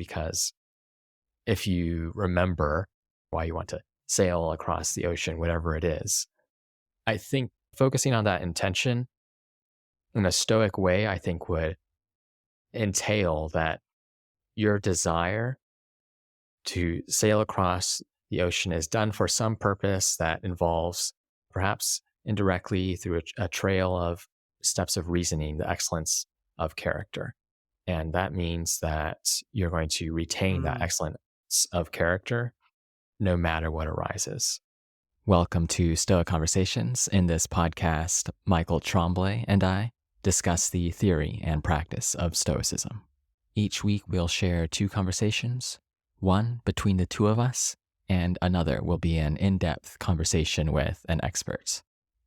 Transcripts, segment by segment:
because if you remember why you want to sail across the ocean, whatever it is, I think focusing on that intention in a stoic way, I think would entail that your desire to sail across the ocean is done for some purpose that involves, perhaps indirectly through a trail of steps of reasoning, the excellence of character. And that means that you're going to retain that excellence of character no matter what arises. Welcome to Stoic Conversations. In this podcast, Michael Tremblay and I discuss the theory and practice of Stoicism. Each week, we'll share 2 conversations, one between the 2 of us, and another will be an in-depth conversation with an expert.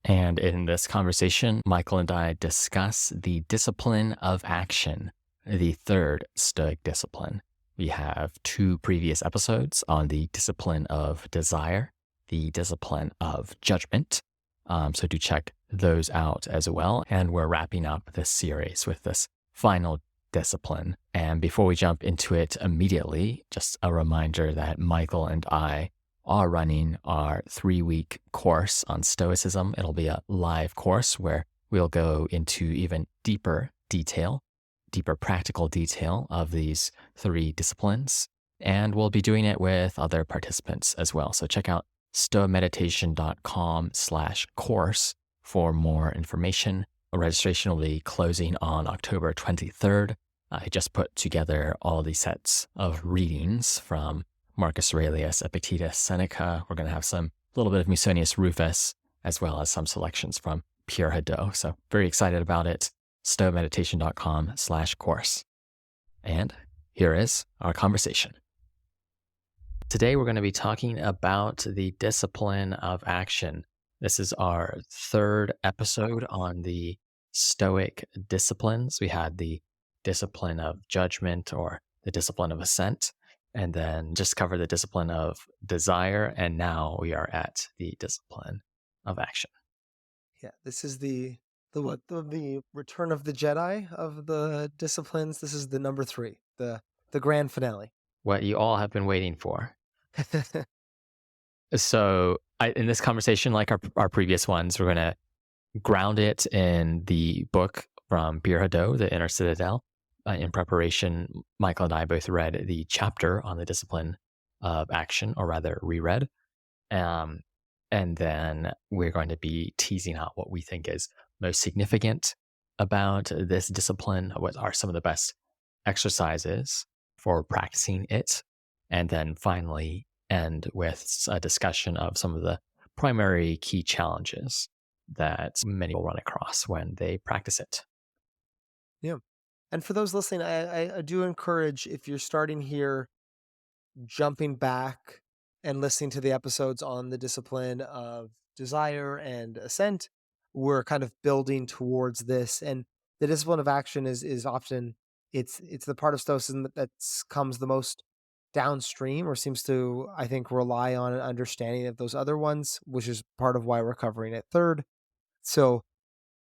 And in this conversation, Michael and I discuss the discipline of action, the 3rd Stoic discipline. We have 2 previous episodes on the discipline of desire, the discipline of judgment. So do check those out as well. And we're wrapping up this series with this final discipline. And before we jump into it immediately, just a reminder that Michael and I are running our 3-week course on Stoicism. It'll be a live course where we'll go into even deeper practical detail of these 3 disciplines. And we'll be doing it with other participants as well. So check out stoameditation.com/course for more information. Registration will be closing on October 23rd. I just put together all the sets of readings from Marcus Aurelius, Epictetus, Seneca. We're going to have a little bit of Musonius Rufus, as well as some selections from Pierre Hadot. So very excited about it. stoameditation.com/course. And here is our conversation. Today, we're going to be talking about the discipline of action. This is our 3rd episode on the Stoic disciplines. We had the discipline of judgment or the discipline of assent, and then just covered the discipline of desire. And now we are at the discipline of action. Yeah, this is the Return of the Jedi of the disciplines. This is the number 3, the grand finale. What you all have been waiting for. So in this conversation, like our previous ones, we're going to ground it in the book from Pierre Hadot, The Inner Citadel. In preparation, Michael and I both read the chapter on the discipline of action, or rather reread. And then we're going to be teasing out what we think is most significant about this discipline, what are some of the best exercises for practicing it, and then finally end with a discussion of some of the primary key challenges that many will run across when they practice it. Yeah. And for those listening, I do encourage, if you're starting here, jumping back and listening to the episodes on the discipline of desire and assent. We're kind of building towards this, and the discipline of action is often it's the part of Stoicism that comes the most downstream, or seems to, I think, rely on an understanding of those other ones, which is part of why we're covering it 3rd. So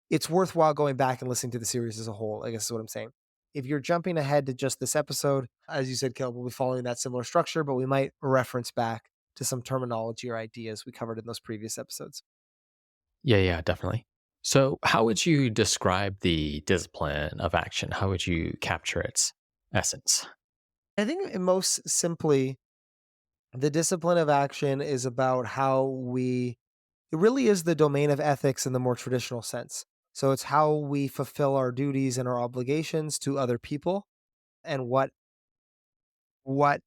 it's worthwhile going back and listening to the series as a whole, I guess is what I'm saying. If you're jumping ahead to just this episode, as you said, Caleb, we'll be following that similar structure, but we might reference back to some terminology or ideas we covered in those previous episodes. Yeah, definitely. So how would you describe the discipline of action? How would you capture its essence? I think most simply, the discipline of action is about it really is the domain of ethics in the more traditional sense. So it's how we fulfill our duties and our obligations to other people, and what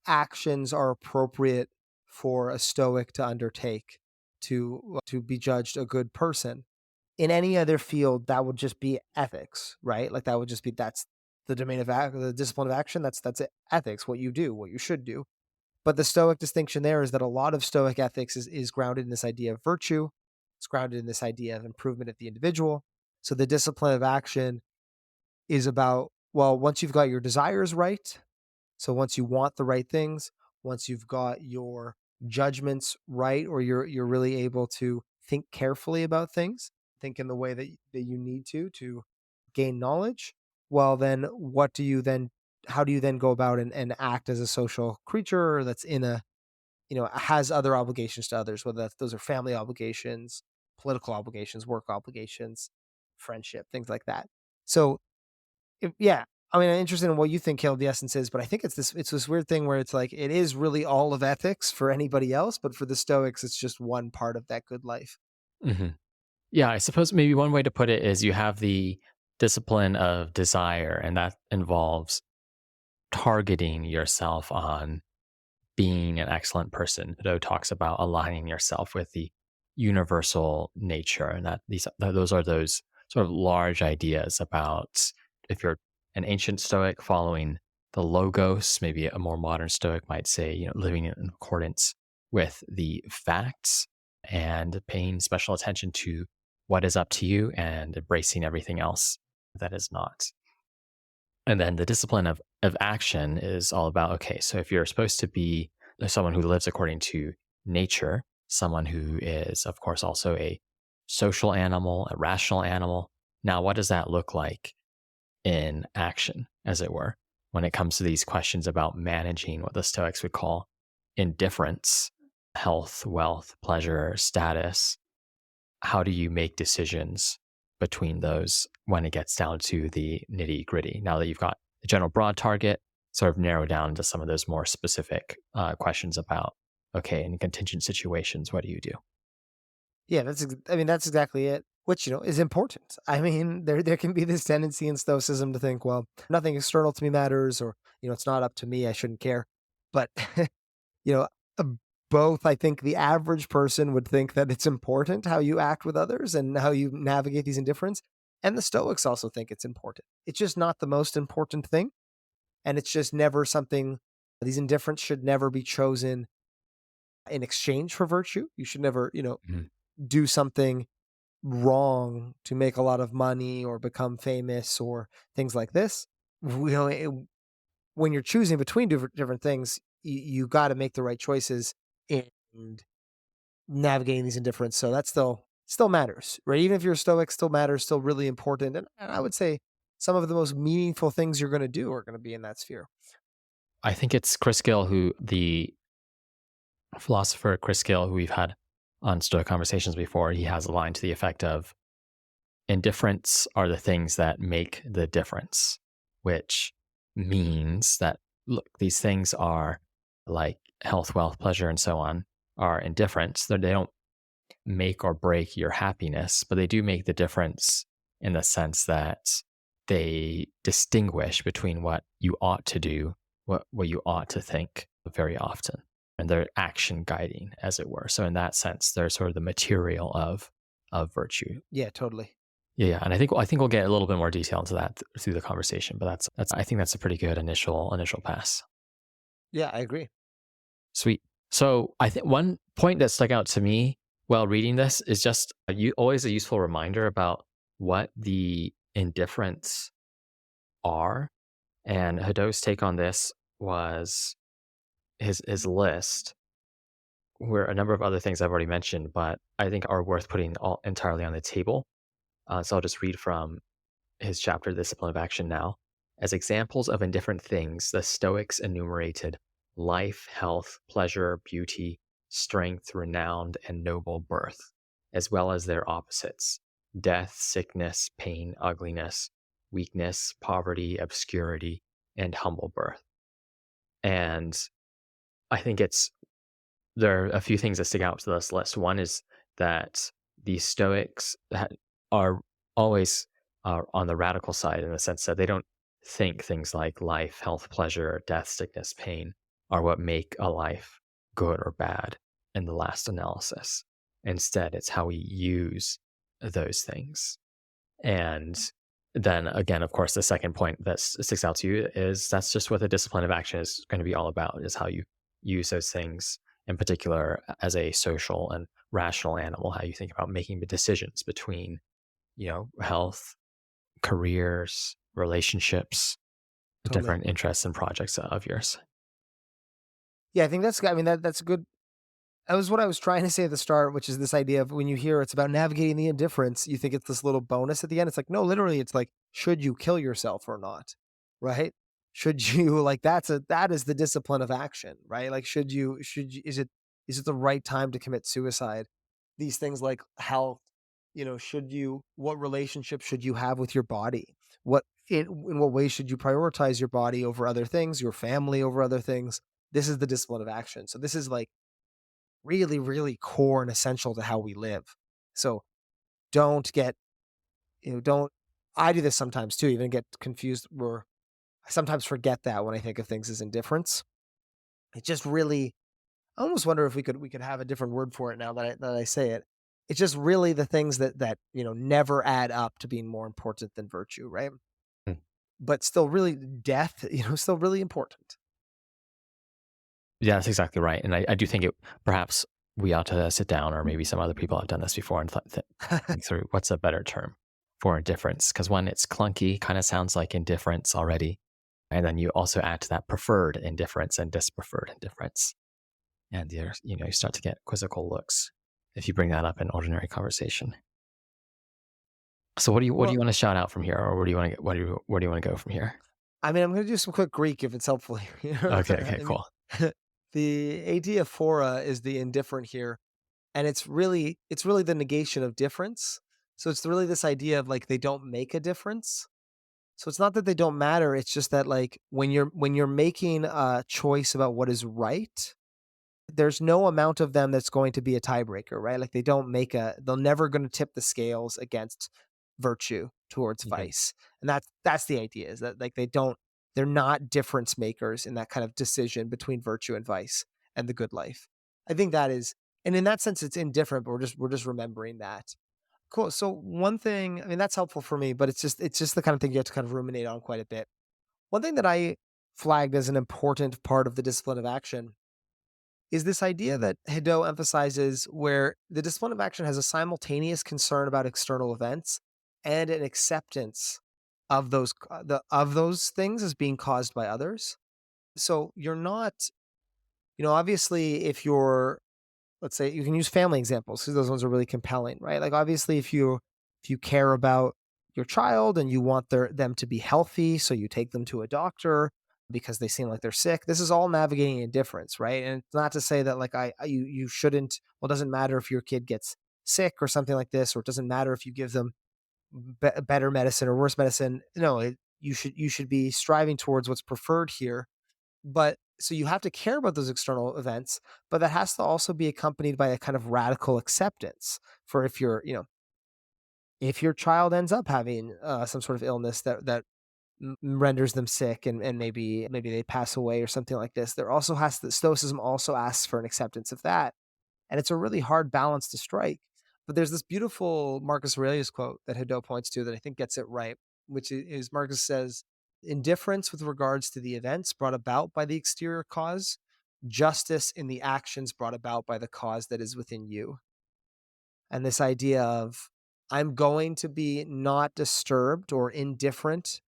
actions are appropriate for a Stoic to undertake to be judged a good person. In any other field, that would just be ethics, right? Like that would just be, that's the domain of the discipline of action. That's it, ethics, what you do, what you should do. But the Stoic distinction there is that a lot of Stoic ethics is grounded in this idea of virtue. It's grounded in this idea of improvement of the individual. So the discipline of action is about, well, once you've got your desires right, so once you want the right things, once you've got your judgments right, or you're really able to think carefully about things, think in the way that you need to gain knowledge, well, then how do you then go about and act as a social creature that's in a, has other obligations to others, whether those are family obligations, political obligations, work obligations, friendship, things like that. So, yeah, I mean, I'm interested in what you think, Caleb, the essence is, but I think it's this weird thing where it's like it is really all of ethics for anybody else, but for the Stoics, it's just one part of that good life. Hmm. Yeah, I suppose maybe one way to put it is you have the discipline of desire, and that involves targeting yourself on being an excellent person. Though talks about aligning yourself with the universal nature, and those are those sort of large ideas about if you're an ancient Stoic following the logos, maybe a more modern Stoic might say, living in accordance with the facts and paying special attention to what is up to you and embracing everything else that is not. And then the discipline of action is all about, okay, so if you're supposed to be someone who lives according to nature, someone who is, of course, also a social animal, a rational animal. Now, what does that look like in action, as it were, when it comes to these questions about managing what the Stoics would call indifference, health, wealth, pleasure, status? How do you make decisions between those when it gets down to the nitty gritty? Now that you've got the general broad target, sort of narrow down to some of those more specific questions about, okay, in contingent situations, what do you do? Yeah, I mean, that's exactly it, which, is important. I mean, there can be this tendency in Stoicism to think, well, nothing external to me matters, or, it's not up to me, I shouldn't care. But, you know, uh, both, I think the average person would think that it's important how you act with others and how you navigate these indifference. And the Stoics also think it's important. It's just not the most important thing. And it's just never something, these indifferents should never be chosen in exchange for virtue. You should never, Mhm. do something wrong to make a lot of money or become famous or things like this. When you're choosing between different things, you got to make the right choices and navigating these indifference. So that still matters, right? Even if you're a Stoic, still matters, still really important. And I would say some of the most meaningful things you're going to do are going to be in that sphere. I think it's Chris Gill, the philosopher Chris Gill, who we've had on Stoic conversations before. He has a line to the effect of, indifferents are the things that make the difference, which means that, look, these things are like health, wealth, pleasure, and so on are indifferents. They don't make or break your happiness, but they do make the difference in the sense that they distinguish between what you ought to do, what you ought to think very often. And they're action guiding, as it were. So in that sense, they're sort of the material of virtue. Yeah, totally. Yeah, and I think we'll get a little bit more detail into that through the conversation, but that's I think that's a pretty good initial pass. Yeah, I agree. Sweet. So I think one point that stuck out to me while reading this is just always a useful reminder about what the indifferents are. And Hadot's take on this was his list, where a number of other things I've already mentioned, but I think are worth putting all entirely on the table. So I'll just read from his chapter, Discipline of Action now. As examples of indifferent things, the Stoics enumerated life, health, pleasure, beauty, strength, renowned, and noble birth, as well as their opposites: death, sickness, pain, ugliness, weakness, poverty, obscurity, and humble birth. And I think there are a few things that stick out to this list. One is that the Stoics are always on the radical side in the sense that they don't think things like life, health, pleasure, death, sickness, pain are what make a life good or bad in the last analysis. Instead, it's how we use those things. And then again, of course, the second point that sticks out to you is that's just what the discipline of action is going to be all about, is how you use those things in particular as a social and rational animal, how you think about making the decisions between, health, careers, relationships, Totally. different interests and projects of yours. Yeah, I think I mean, that's a good. That was what I was trying to say at the start, which is this idea of when you hear it's about navigating the indifference, you think it's this little bonus at the end. It's like, no, literally, it's like, should you kill yourself or not? Right? Should you like that is the discipline of action, right? Like should you is it the right time to commit suicide? These things like health, should you what relationship should you have with your body? In what ways should you prioritize your body over other things, your family over other things? This is the discipline of action. So this is like really, really core and essential to how we live. So don't get, don't I do this sometimes too, even get confused or I sometimes forget that when I think of things as indifference. It just really I almost wonder if we could have a different word for it now that I say it. It's just really the things that never add up to being more important than virtue, right? Mm. But still really death, still really important. Yeah, that's exactly right. And I do think perhaps we ought to sit down, or maybe some other people have done this before, and think through what's a better term for indifference. Because one, it's clunky, kind of sounds like indifference already. And then you also add to that preferred indifference and dispreferred indifference. And you start to get quizzical looks if you bring that up in ordinary conversation. So what do Well, you want to shout out from here, or where do you want to get, where do you want to go from here? I mean, I'm going to do some quick Greek if it's helpful here. Okay, okay, I mean, cool. the adiaphora is the indifferent here, and it's really the negation of difference. So it's really this idea of like they don't make a difference. So it's not that they don't matter, it's just that like when you're making a choice about what is right, there's no amount of them that's going to be a tiebreaker, right? Like they'll never going to tip the scales against virtue towards Mhm. vice. And that's the idea is that like they're not difference makers in that kind of decision between virtue and vice and the good life. I think that is, and in that sense it's indifferent, but we're just remembering that. Cool. So one thing, I mean, that's helpful for me, but it's just the kind of thing you have to kind of ruminate on quite a bit. One thing that I flagged as an important part of the discipline of action is this idea that Hidot emphasizes where the discipline of action has a simultaneous concern about external events and an acceptance of those things as being caused by others. So you're not, obviously if you're, let's say you can use family examples because those ones are really compelling, right? Like obviously if you care about your child and you want them to be healthy, so you take them to a doctor because they seem like they're sick. This is all navigating indifference, right? And it's not to say that like you shouldn't. Well, it doesn't matter if your kid gets sick or something like this, or it doesn't matter if you give them better medicine or worse medicine. No, you should be striving towards what's preferred here, but so you have to care about those external events, but that has to also be accompanied by a kind of radical acceptance for if your child ends up having some sort of illness that renders them sick and maybe they pass away or something like this. There also has to Stoicism also asks for an acceptance of that, and it's a really hard balance to strike. But there's this beautiful Marcus Aurelius quote that Hidot points to that I think gets it right, which is Marcus says, indifference with regards to the events brought about by the exterior cause, justice in the actions brought about by the cause that is within you. And this idea of I'm going to be not disturbed or indifferent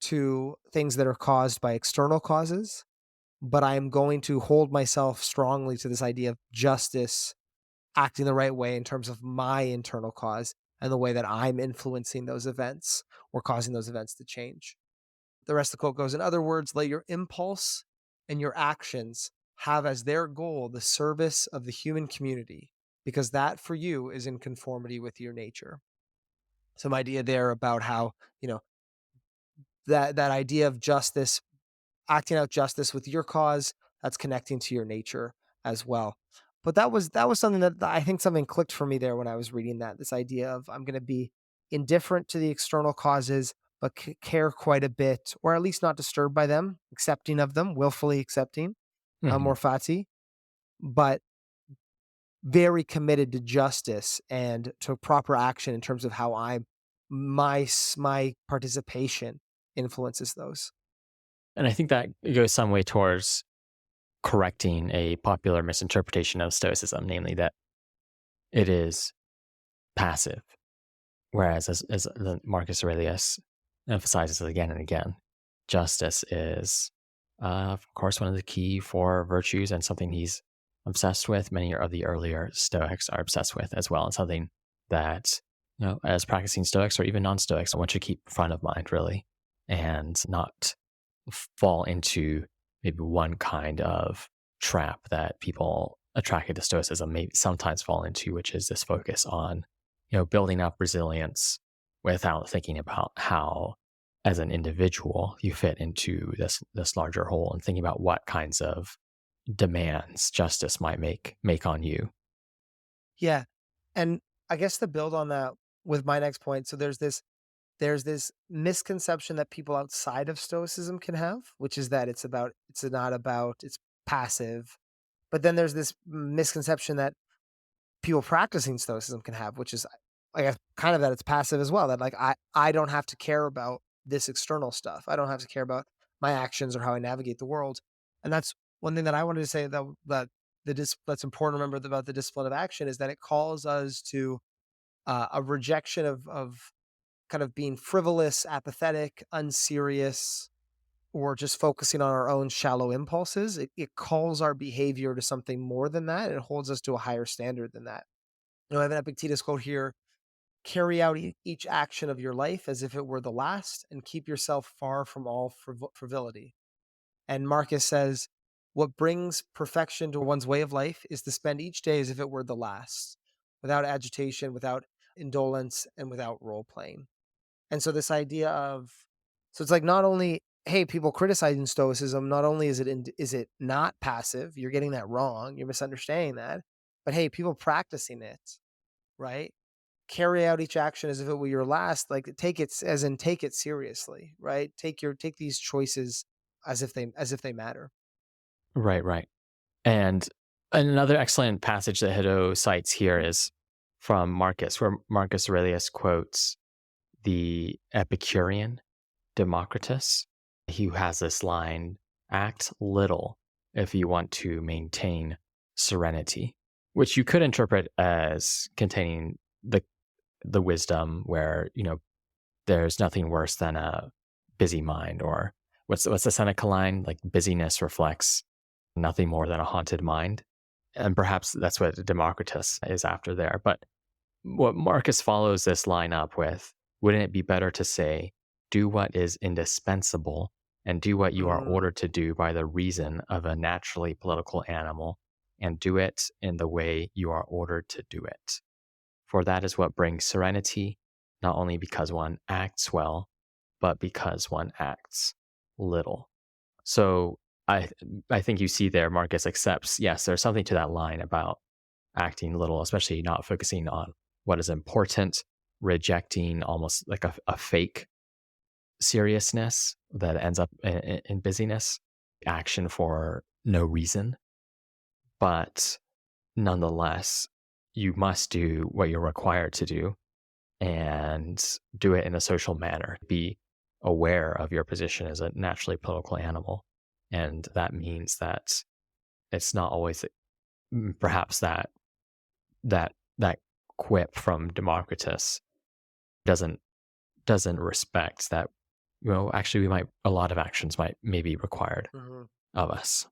to things that are caused by external causes, but I'm going to hold myself strongly to this idea of justice acting the right way in terms of my internal cause and the way that I'm influencing those events or causing those events to change. The rest of the quote goes, in other words, let your impulse and your actions have as their goal the service of the human community, because that for you is in conformity with your nature. Some idea there about how, that idea of justice, acting out justice with your cause, that's connecting to your nature as well. But that was something that I think something clicked for me there when I was reading that. This idea of I'm going to be indifferent to the external causes, but care quite a bit, or at least not disturbed by them, accepting of them, willfully accepting, Mhm. amor fati, but very committed to justice and to proper action in terms of how my participation influences those. And I think that goes some way towards correcting a popular misinterpretation of Stoicism, namely that it is passive. Whereas, as Marcus Aurelius emphasizes again and again, justice is, of course, one of the key four virtues and something he's obsessed with. Many of the earlier Stoics are obsessed with as well, and something that, as practicing Stoics or even non Stoics, one should keep front of mind, really, and not fall into maybe one kind of trap that people attracted to Stoicism maybe sometimes fall into, which is this focus on, building up resilience without thinking about how, as an individual, you fit into this larger whole, and thinking about what kinds of demands justice might make on you. Yeah. And I guess to build on that with my next point, so there's this misconception that people outside of stoicism can have, which is that it's not about it's passive. But then there's this misconception that people practicing stoicism can have, which is I guess kind of that it's passive as well. That like I don't have to care about this external stuff. I don't have to care about my actions or how I navigate the world. And that's one thing that I wanted to say that that's important to remember about the discipline of action is that it calls us to a rejection of kind of being frivolous, apathetic, unserious, or just focusing on our own shallow impulses. It calls our behavior to something more than that. It holds us to a higher standard than that. I have an Epictetus quote here: carry out each action of your life as if it were the last, and keep yourself far from all frivolity. And Marcus says, what brings perfection to one's way of life is to spend each day as if it were the last, without agitation, without indolence, and without role playing. And so this idea of so it's like not only hey, people criticizing stoicism, not only is it not passive, you're getting that wrong, you're misunderstanding that, but hey, people practicing it, right? Carry out each action as if it were your last, like take it as in take it seriously, right? Take these choices as if they matter. Right, right. And another excellent passage that Hiddo cites here is from Marcus, where Marcus Aurelius quotes the Epicurean Democritus, who has this line: act little if you want to maintain serenity, which you could interpret as containing the wisdom where, there's nothing worse than a busy mind, or what's the Seneca line? Like, busyness reflects nothing more than a haunted mind. And perhaps that's what Democritus is after there. But what Marcus follows this line up with: wouldn't it be better to say, do what is indispensable, and do what you are Mm, ordered to do by the reason of a naturally political animal, and do it in the way you are ordered to do it? For that is what brings serenity, not only because one acts well, but because one acts little. So I I think you see there Marcus accepts, yes, there's something to that line about acting little, especially not focusing on what is important, rejecting almost like a fake seriousness that ends up in busyness, action for no reason. But nonetheless, you must do what you're required to do, and do it in a social manner. Be aware of your position as a naturally political animal. And that means that it's not always perhaps that quip from Democritus doesn't doesn't respect that, actually we might a lot of actions might maybe required mhm. of us.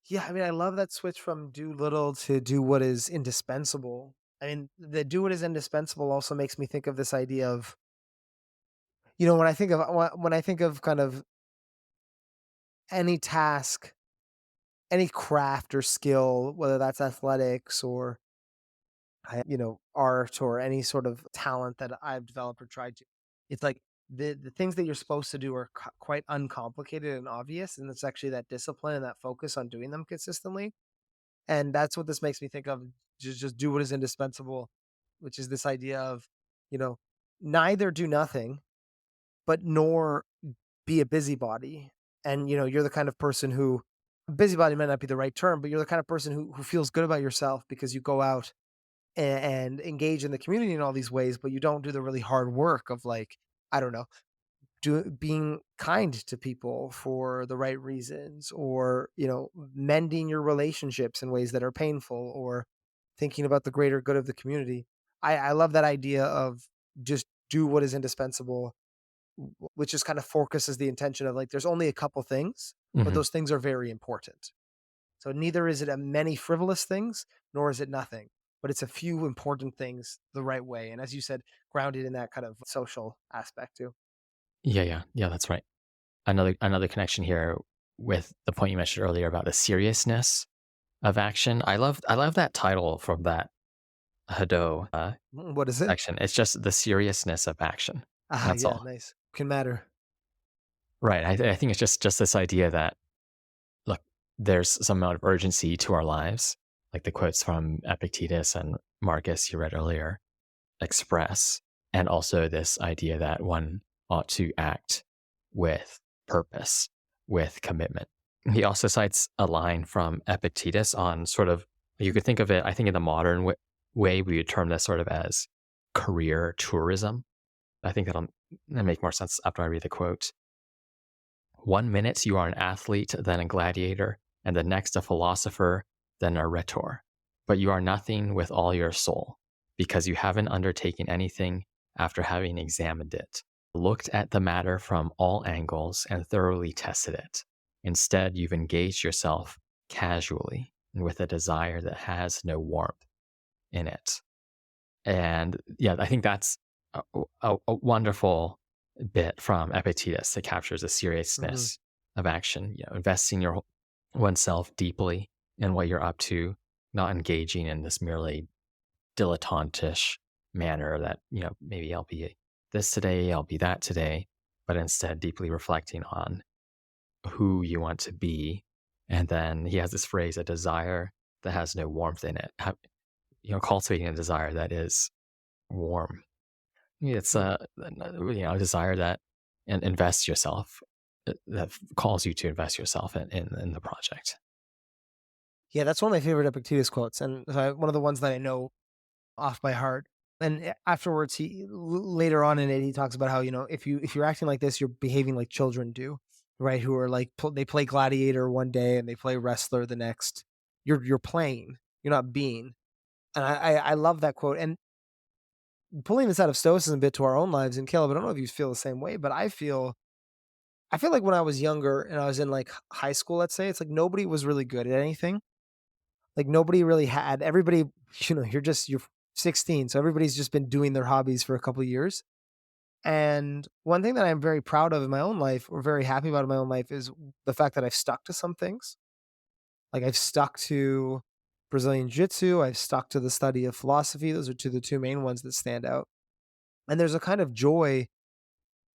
Yeah, I mean, I love that switch from do little to do what is indispensable. I mean, the do what is indispensable also makes me think of this idea of, when I think of kind of any task, any craft or skill, whether that's athletics or art or any sort of talent that I've developed or tried to. It's like the things that you're supposed to do are quite uncomplicated and obvious, and it's actually that discipline and that focus on doing them consistently. And that's what this makes me think of. Just do what is indispensable, which is this idea of, you know, neither do nothing, but nor be a busybody. And you're the kind of person who busybody might not be the right term, but you're the kind of person who feels good about yourself because you go out and engage in the community in all these ways, but you don't do the really hard work of like, I don't know, being kind to people for the right reasons, or mending your relationships in ways that are painful, or thinking about the greater good of the community. I love that idea of just do what is indispensable, which just kind of focuses the intention of like there's only a couple things, but Hmm. those things are very important. So neither is it a many frivolous things, nor is it nothing, but it's a few important things the right way. And as you said, grounded in that kind of social aspect too. Yeah, yeah, yeah, that's right. another connection here with the point you mentioned earlier about the seriousness of action. I love that title from that Hadot What is it? section. It's just the seriousness of action. Ah, That's yeah, all. nice. Can matter. Right. I think it's just this idea that, look, there's some amount of urgency to our lives, like the quotes from Epictetus and Marcus you read earlier express, and also this idea that one ought to act with purpose, with commitment. He also cites a line from Epictetus on sort of, you could think of it, I think in the modern way, we would term this sort of as career tourism. I think that'll make more sense after I read the quote. 1 minute you are an athlete, then a gladiator, and the next a philosopher, then a rhetor. But you are nothing with all your soul, because you haven't undertaken anything after having examined it, looked at the matter from all angles, and thoroughly tested it. Instead, you've engaged yourself casually and with a desire that has no warmth in it. And yeah, I think that's a wonderful bit from Epictetus that captures the Hmm. seriousness of action. Investing oneself deeply in what you're up to, not engaging in this merely dilettantish manner that, maybe I'll be this today, I'll be that today, but instead deeply reflecting on who you want to be. And then he has this phrase, a desire that has no warmth in it. Cultivating a desire that is warm. It's a desire that invests yourself, that calls you to invest yourself in the project. Yeah, that's one of my favorite Epictetus quotes, and one of the ones that I know off by heart. And afterwards, later on in it, he talks about how if you're acting like this, you're behaving like children do, right? Who are like they play gladiator one day and they play wrestler the next. You're playing, you're not being. And I love that quote. And pulling this out of Stoicism a bit to our own lives, and Caleb, I don't know if you feel the same way, but I feel like when I was younger and I was in like high school, let's say, it's like nobody was really good at anything. Like nobody really had everybody, you're 16, so everybody's just been doing their hobbies for a couple of years. And one thing that I'm very proud of in my own life, or very happy about in my own life, is the fact that I've stuck to some things. Like I've stuck to Brazilian Jiu-Jitsu, I've stuck to the study of philosophy. Those are the two main ones that stand out. And there's a kind of joy,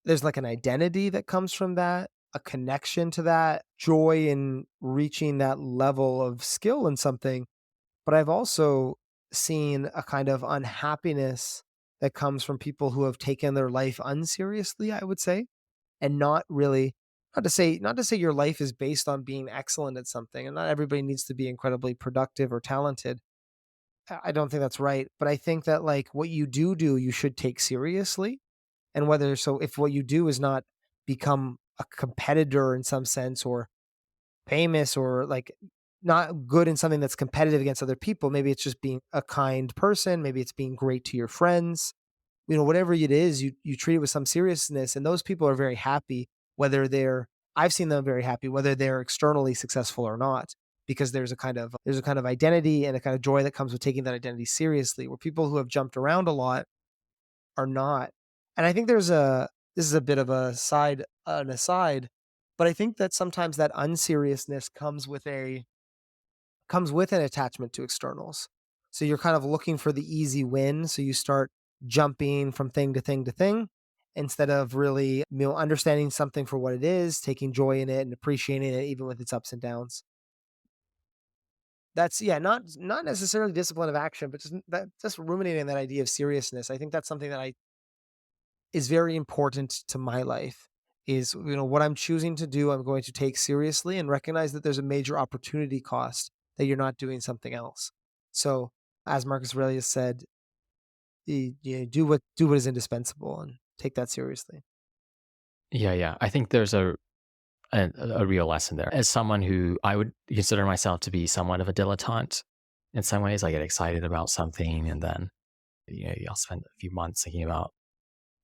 there's like an identity that comes from that, a connection to that, joy in reaching that level of skill in something. But I've also seen a kind of unhappiness that comes from people who have taken their life unseriously, I would say, and not really, not to say your life is based on being excellent at something, and not everybody needs to be incredibly productive or talented. I don't think that's right, but I think that like what you do, you should take seriously. And whether so if what you do is not become a competitor in some sense, or famous, or like not good in something that's competitive against other people. Maybe it's just being a kind person. Maybe it's being great to your friends. Whatever it is, you treat it with some seriousness, and those people are very happy. Whether they're, I've seen them very happy, whether they're externally successful or not, because there's a kind of identity and a kind of joy that comes with taking that identity seriously. Where people who have jumped around a lot are not. And I think this is a bit of an aside, but I think that sometimes that unseriousness comes with an attachment to externals. So you're kind of looking for the easy win, so you start jumping from thing to thing to thing instead of really, understanding something for what it is, taking joy in it and appreciating it even with its ups and downs. That's, yeah, not necessarily discipline of action, but just ruminating that idea of seriousness. I think that's something that I is very important to my life. Is, what I'm choosing to do, I'm going to take seriously and recognize that there's a major opportunity cost that you're not doing something else. So, as Marcus Aurelius said, do what is indispensable and take that seriously. Yeah, yeah. I think there's a real lesson there. As someone who I would consider myself to be somewhat of a dilettante in some ways, I get excited about something and then I'll spend a few months thinking about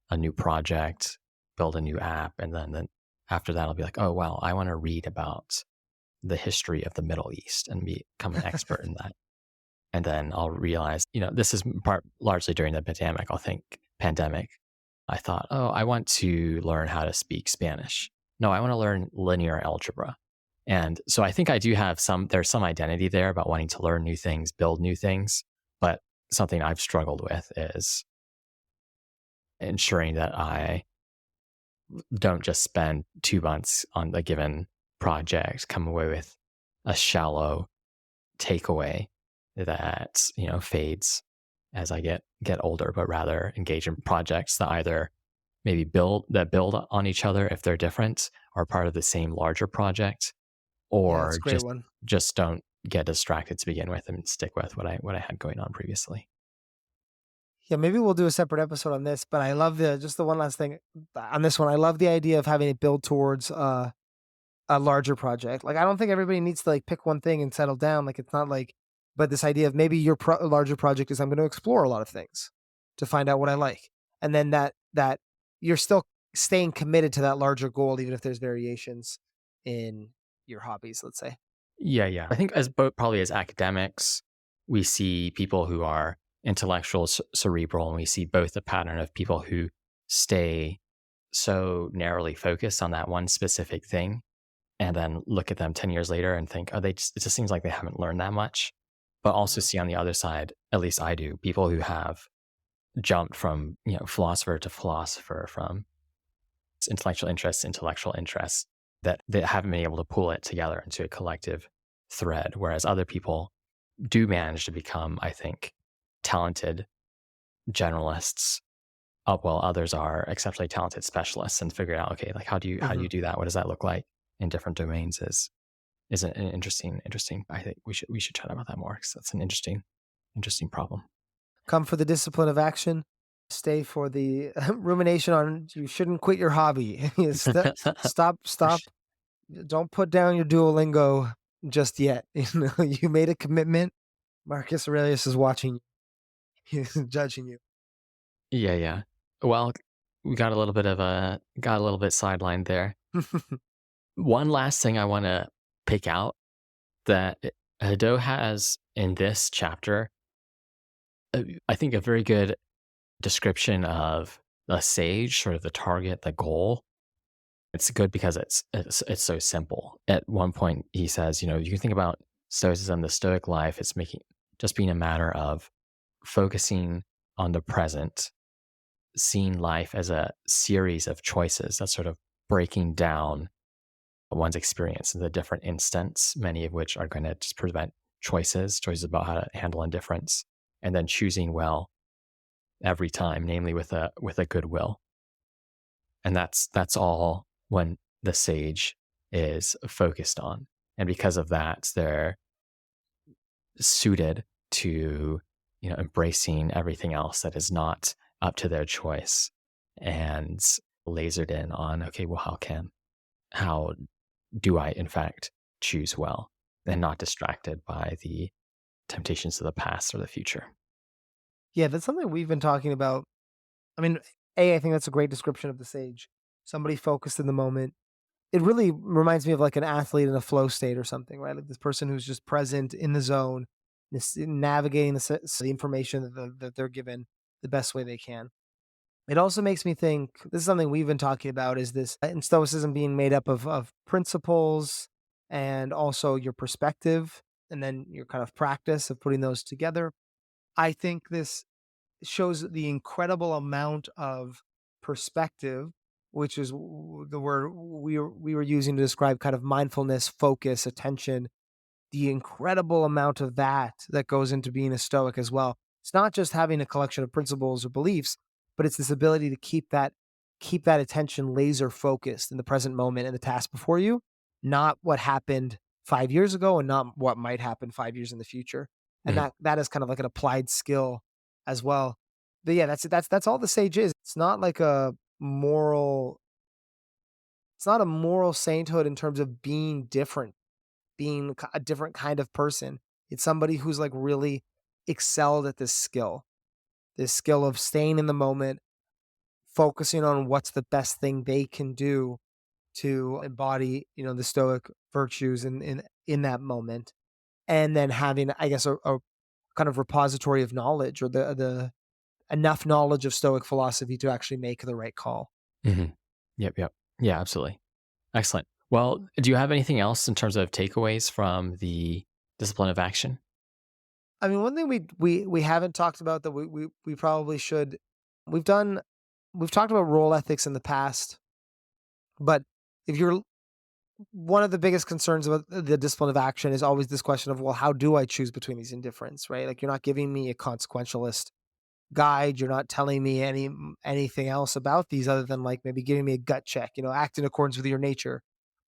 a new project, build a new app, and then after that I'll be like, oh well, I want to read about the history of the Middle East and become an expert in that. And then I'll realize, this is largely during the pandemic. I thought, oh, I want to learn how to speak Spanish. no, I want to learn linear algebra. And so I think I do have there's some identity there about wanting to learn new things, build new things. But something I've struggled with is ensuring that I don't just spend 2 months on a given project, come away with a shallow takeaway that, fades as I get older, but rather engage in projects that either maybe build on each other if they're different, or part of the same larger project, Yeah, that's a or great one. just don't get distracted to begin with and stick with what I had going on previously. Yeah, maybe we'll do a separate episode on this, but I love just the one last thing on this one. I love the idea of having it build towards a larger project. Like, I don't think everybody needs to like pick one thing and settle down. Like, it's not like, but this idea of maybe your larger project is I'm going to explore a lot of things to find out what I like, and then that you're still staying committed to that larger goal, even if there's variations in your hobbies. Let's say. Yeah, yeah. I think as both probably as academics, we see people who are intellectual, cerebral, and we see both the pattern of people who stay so narrowly focused on that one specific thing, and then look at them 10 years later and think, oh, it just seems like they haven't learned that much. But also Mhm. see on the other side, at least I do, people who have jumped from, philosopher to philosopher, from intellectual interest, that they haven't been able to pull it together into a collective thread. Whereas other people do manage to become, I think, talented generalists, while others are exceptionally talented specialists, and figure out, okay, like how do you Mhm. do that? What does that look like in different domains? Is an interesting. I think we should chat about that more, because that's an interesting problem. Come for the discipline of action. Stay for the rumination on you shouldn't quit your hobby. Stop. Don't put down your Duolingo just yet. You made a commitment. Marcus Aurelius is watching you. He's judging you. Yeah, yeah. Well, we got a little bit sidelined there. One last thing I want to pick out that Hadot has in this chapter, I think a very good description of the sage, sort of the target, the goal. It's good because it's so simple. At one point, he says, you can think about Stoicism, the Stoic life. It's just being a matter of focusing on the present, seeing life as a series of choices. That's sort of breaking down one's experience into different instants, many of which are going to just prevent choices about how to handle indifference, and then choosing well every time, namely with a good will. And that's all when the sage is focused on. And because of that, they're suited to, embracing everything else that is not up to their choice, and lasered in on, okay, well, how do I in fact choose well, and not distracted by the temptations of the past or the future. Yeah, that's something we've been talking about. I mean, I think that's a great description of the sage. Somebody focused in the moment. It really reminds me of like an athlete in a flow state or something, right? Like this person who's just present in the zone, navigating the information that they're given the best way they can. It also makes me think this is something we've been talking about is this in Stoicism being made up of principles and also your perspective and then your kind of practice of putting those together. I think this shows the incredible amount of perspective, which is the word we were using to describe kind of mindfulness, focus, attention, the incredible amount of that goes into being a stoic as well. It's not just having a collection of principles or beliefs, but it's this ability to keep that attention laser focused in the present moment and the task before you, not what happened 5 years ago and not what might happen 5 years in the future. And Mhm. that is kind of like an applied skill as well. But yeah, that's all the sage is. Moral it's not a moral sainthood in terms of being different, being a different kind of person. It's somebody who's like really excelled at this skill of staying in the moment, focusing on what's the best thing they can do to embody, the stoic virtues in that moment. And then having, I guess, a kind of repository of knowledge or the enough knowledge of stoic philosophy to actually make the right call. Mhm. Yep, yep. Yeah, absolutely. Excellent. Well, do you have anything else in terms of takeaways from the discipline of action? I mean, one thing we haven't talked about that we probably should. We've done we've talked about role ethics in the past, but if you're one of the biggest concerns about the discipline of action is always this question of, well, how do I choose between these indifferents, right? Like, you're not giving me a consequentialist guide. You're not telling me anything else about these other than like maybe giving me a gut check, act in accordance with your nature.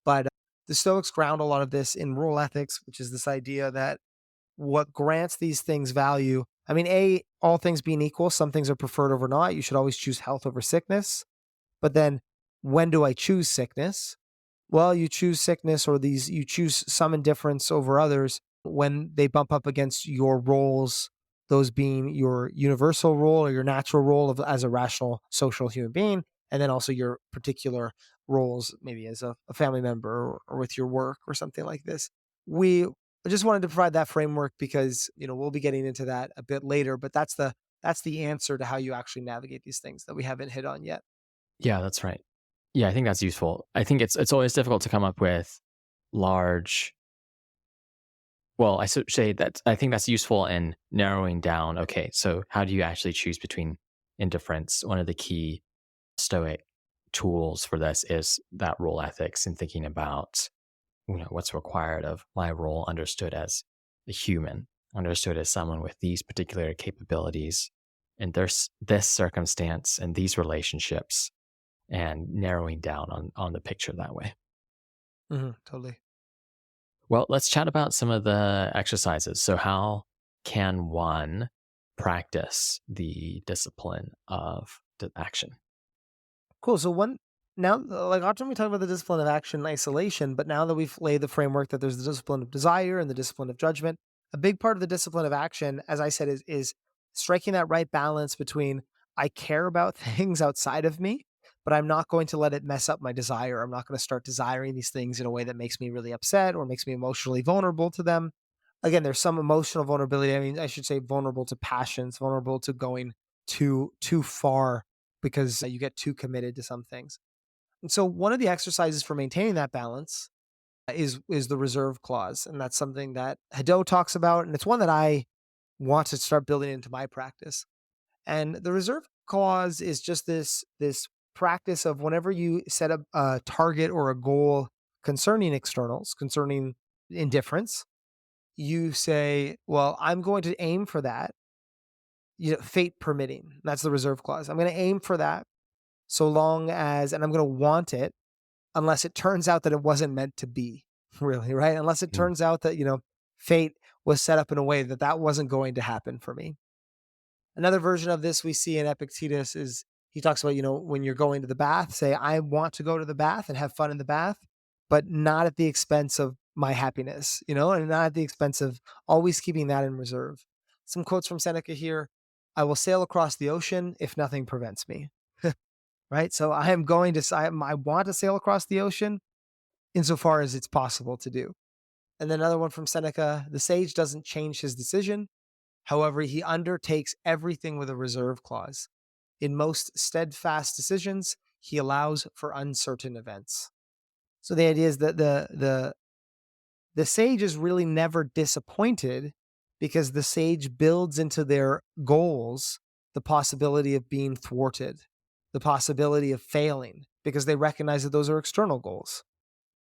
But the Stoics ground a lot of this in rule ethics, which is this idea that what grants these things value. I mean, all things being equal, some things are preferred over not. You should always choose health over sickness. But then when do I choose sickness? Well, you choose sickness or you choose some indifference over others when they bump up against your roles, those being your universal role or your natural role as a rational social human being, and then also your particular roles, maybe as a family member or with your work or something like this. We I just wanted to provide that framework because we'll be getting into that a bit later, but that's the answer to how you actually navigate these things that we haven't hit on yet. Yeah, that's right. Yeah, I think that's useful. I think it's always difficult to come up with large well, I should say that I think that's useful in narrowing down, okay, so how do you actually choose between indifference? One of the key Stoic tools for this is that role ethics and thinking about what's required of my role understood as a human, understood as someone with these particular capabilities and there's this circumstance and these relationships and narrowing down on the picture that way. Totally. Well, let's chat about some of the exercises. So, how can one practice the discipline of action? Cool. So one now, like often we talk about the discipline of action in isolation, but now that we've laid the framework that there's the discipline of desire and the discipline of judgment, a big part of the discipline of action, as I said, is striking that right balance between I care about things outside of me, but I'm not going to let it mess up my desire. I'm not going to start desiring these things in a way that makes me really upset or makes me emotionally vulnerable to them. Again, there's some emotional vulnerability. I mean, I should say vulnerable to passions, vulnerable to going too far because you get too committed to some things. And so one of the exercises for maintaining that balance is the reserve clause, and that's something that Hadot talks about, and it's one that I want to start building into my practice. And the reserve clause is just this practice of whenever you set up a target or a goal concerning externals, concerning indifference, you say, "Well, I'm going to aim for that, fate permitting." That's the reserve clause. I'm going to aim for that so long as, and I'm going to want it unless it turns out that it wasn't meant to be, really, right? Unless it Mm. turns out that, fate was set up in a way that that wasn't going to happen for me. Another version of this we see in Epictetus is he talks about, when you're going to the bath, say, I want to go to the bath and have fun in the bath, but not at the expense of my happiness, and not at the expense of always keeping that in reserve. Some quotes from Seneca here. I will sail across the ocean if nothing prevents me. Right? So I am going to, I want to sail across the ocean insofar as it's possible to do. And then another one from Seneca, the sage doesn't change his decision. However, he undertakes everything with a reserve clause. In most steadfast decisions, he allows for uncertain events. So the idea is that the sage is really never disappointed because the sage builds into their goals the possibility of being thwarted, the possibility of failing, because they recognize that those are external goals.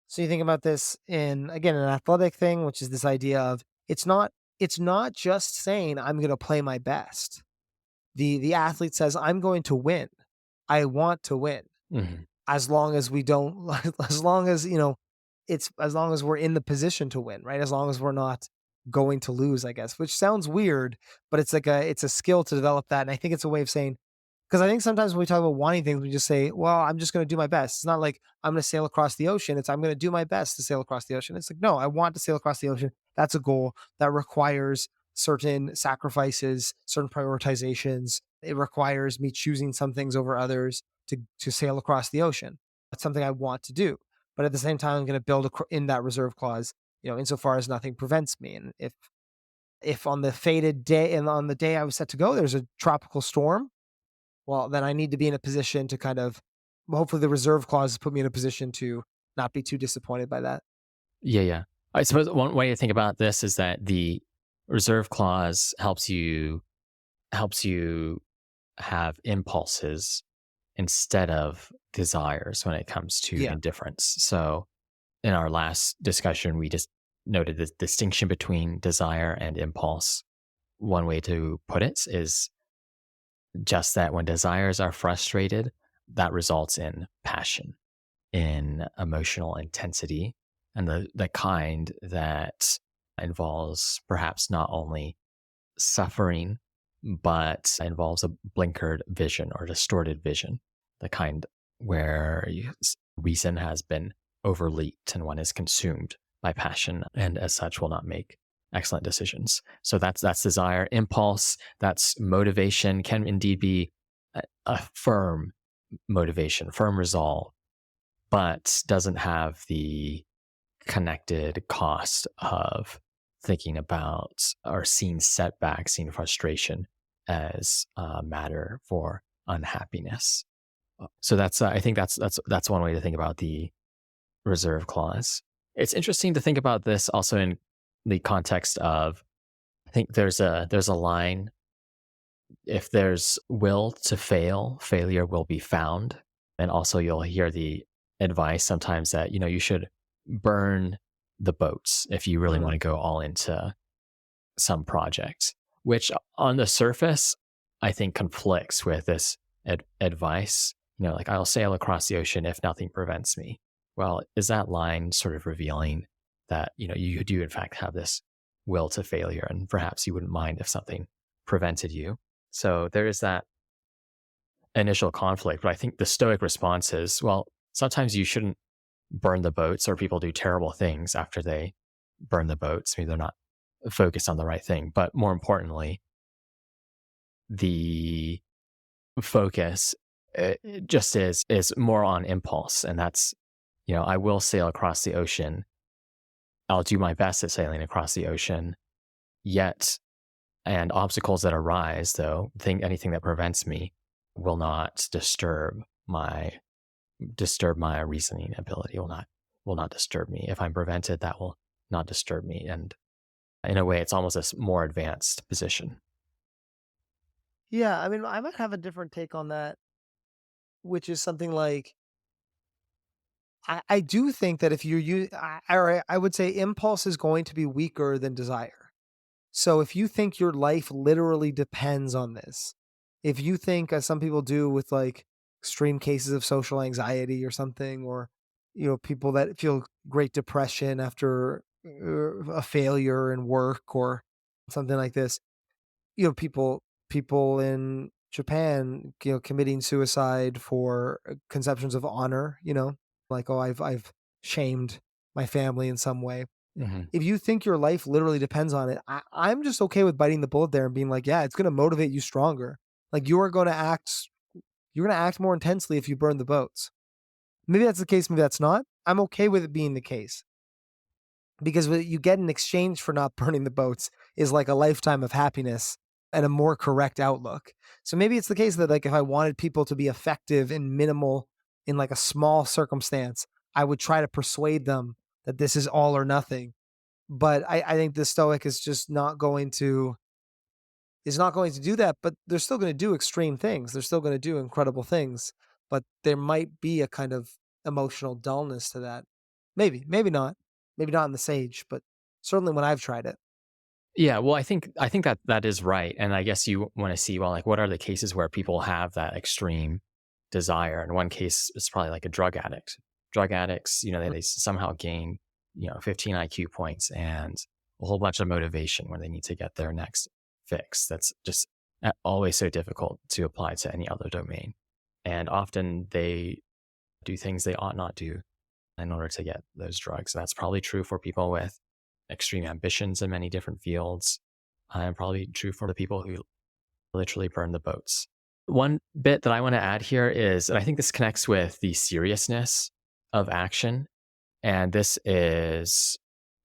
So you think about this in, again, an athletic thing, which is this idea of it's not just saying I'm going to play my best. The athlete says I'm going to win. I want to win, Mhm. as long as we don't as long as as long as we're in the position to win, right? As long as we're not going to lose, I guess, which sounds weird, but it's a skill to develop that. And I think it's a way of saying, because I think sometimes when we talk about wanting things, we just say, well, I'm just going to do my best. It's not like I'm going to sail across the ocean. It's I'm going to do my best to sail across the ocean. It's like, no, I want to sail across the ocean. That's a goal that requires certain sacrifices, certain prioritizations. It requires me choosing some things over others to sail across the ocean. That's something I want to do. But at the same time, I'm going to build in that reserve clause, insofar as nothing prevents me. And if on the fated day and on the day I was set to go, there's a tropical storm, well, then I need to be in a position to kind of, hopefully the reserve clause put me in a position to not be too disappointed by that. Yeah, yeah. I suppose one way to think about this is that the reserve clause helps you have impulses instead of desires when it comes to Yeah. indifference. So in our last discussion, we just noted the distinction between desire and impulse. One way to put it is just that when desires are frustrated, that results in passion, in emotional intensity, and the kind that involves perhaps not only suffering, but involves a blinkered vision or distorted vision, the kind where reason has been overleaped and one is consumed by passion and as such will not make excellent decisions. So that's desire. Impulse, that's motivation, can indeed be a firm motivation, firm resolve, but doesn't have the connected cost of thinking about or seeing setbacks, seeing frustration as a matter for unhappiness. So that's I think that's one way to think about the reserve clause. It's interesting to think about this also in the context of I think there's a line, if there's will to fail, failure will be found. And also you'll hear the advice sometimes that, you should burn the boats if you really want Mhm. to go all into some project, which on the surface, I think conflicts with this advice. Like I'll sail across the ocean if nothing prevents me. Well, is that line sort of revealing that, you do in fact have this will to failure and perhaps you wouldn't mind if something prevented you? So there is that initial conflict. But I think the Stoic response is, well, sometimes you shouldn't burn the boats or people do terrible things after they burn the boats. Maybe they're not focused on the right thing. But more importantly, the focus just is more on impulse. And that's, I will sail across the ocean. I'll do my best at sailing across the ocean. Yet, and obstacles that arise, though, anything that prevents me will not disturb my reasoning ability, will not disturb me. If I'm prevented, that will not disturb me. And in a way, it's almost a more advanced position. Yeah, I mean, I might have a different take on that, which is something like I do think that if I would say impulse is going to be weaker than desire. So if you think your life literally depends on this, if you think, as some people do with like extreme cases of social anxiety or something, or people that feel great depression after a failure in work or something like this, people in Japan, committing suicide for conceptions of honor, like, oh, I've shamed my family in some way. Hmm. If you think your life literally depends on it, I'm just okay with biting the bullet there and being like, yeah, it's going to motivate you stronger. Like you're going to act more intensely if you burn the boats. Maybe that's the case. Maybe that's not. I'm okay with it being the case because what you get in exchange for not burning the boats is like a lifetime of happiness and a more correct outlook. So maybe it's the case that like if I wanted people to be effective and minimal in like a small circumstance, I would try to persuade them that this is all or nothing. But I think the Stoic is not going to do that, but they're still going to do extreme things. They're still going to do incredible things, but there might be a kind of emotional dullness to that. Maybe not. Maybe not in the Sage, but certainly when I've tried it. Yeah, well, I think that is right, and I guess you want to see, well, like what are the cases where people have that extreme desire? In one case, it's probably like a drug addict. Drug addicts, they somehow gain 15 IQ points and a whole bunch of motivation when they need to get their next fix. That's just always so difficult to apply to any other domain, and often they do things they ought not do in order to get those drugs. And that's probably true for people with extreme ambitions in many different fields, and probably true for the people who literally burn the boats. One bit that I want to add here is, and I think this connects with the seriousness of action, and this is,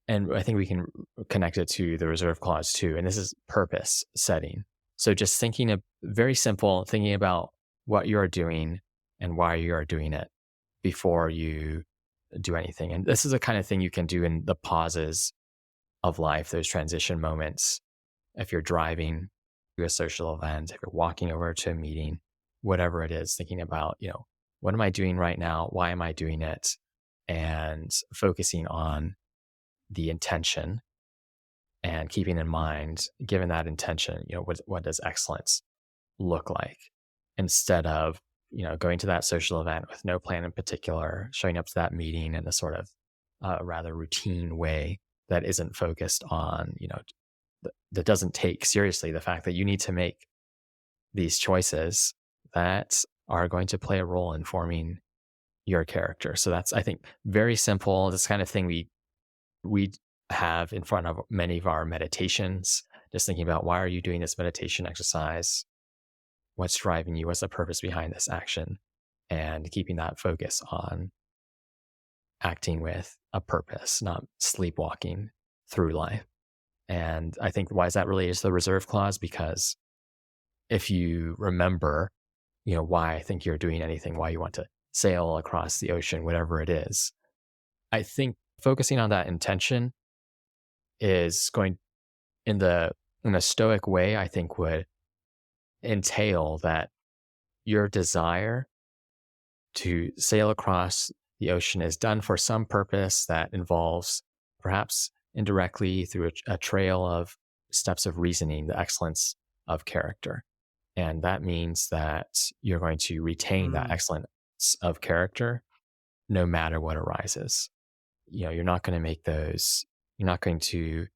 and I think we can connect it to the reserve clause too, and this is purpose setting. So just thinking of very simple, thinking about what you are doing and why you are doing it before you do anything. And this is the kind of thing you can do in the pauses of life, those transition moments. If you're driving to a social event, if you're walking over to a meeting, whatever it is, thinking about, what am I doing right now? Why am I doing it? And focusing on the intention and keeping in mind, given that intention, what does excellence look like? Instead of, going to that social event with no plan in particular, showing up to that meeting in a sort of rather routine way that isn't focused on, that doesn't take seriously the fact that you need to make these choices that are going to play a role in forming your character. So that's, I think, very simple. This kind of thing we have in front of many of our meditations, just thinking about, why are you doing this meditation exercise? What's driving you? What's the purpose behind this action? And keeping that focus on acting with a purpose, not sleepwalking through life. And I think, why is that related to the reserve clause? Because if you remember, why I think you're doing anything, why you want to sail across the ocean, whatever it is, I think focusing on that intention is going in a stoic way, I think would entail that your desire to sail across the ocean is done for some purpose that involves, perhaps indirectly through a trail of steps of reasoning, the excellence of character. And that means that you're going to retain that Mm. excellence of character no matter what arises. You're not going to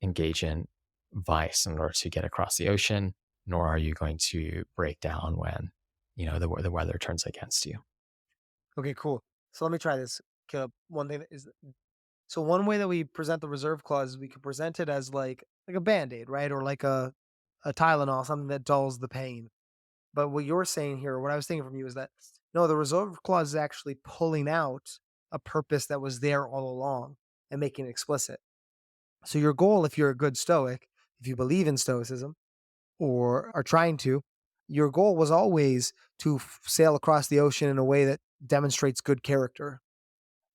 engage in vice in order to get across the ocean, nor are you going to break down when, the weather turns against you. Okay, cool. So let me try this. Caleb. One thing that is so one way that we present the reserve clause is we could present it as like a band-aid, right? Or like a Tylenol, something that dulls the pain. But what you're saying here, what I was thinking from you is that no, the reserve clause is actually pulling out a purpose that was there all along and making it explicit. So your goal, if you're a good Stoic, if you believe in Stoicism or are trying to, your goal was always to sail across the ocean in a way that demonstrates good character.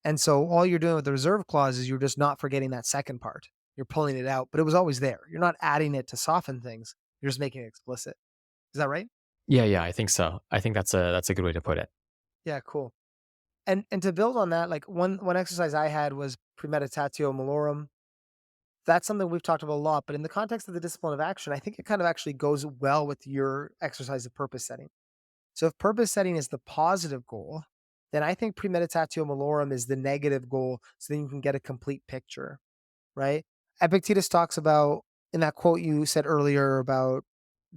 And so all you're doing with the reserve clause is you're just not forgetting that second part. You're pulling it out, but it was always there. You're not adding it to soften things. You're just making it explicit. Is that right? Yeah, I think so. I think that's a good way to put it. Yeah, cool. And to build on that, like one exercise I had was Praemeditatio Malorum. That's something we've talked about a lot, but in the context of the discipline of action, I think it kind of actually goes well with your exercise of purpose setting. So if purpose setting is the positive goal, then I think Praemeditatio Malorum is the negative goal, so then you can get a complete picture, right? Epictetus talks about, in that quote you said earlier about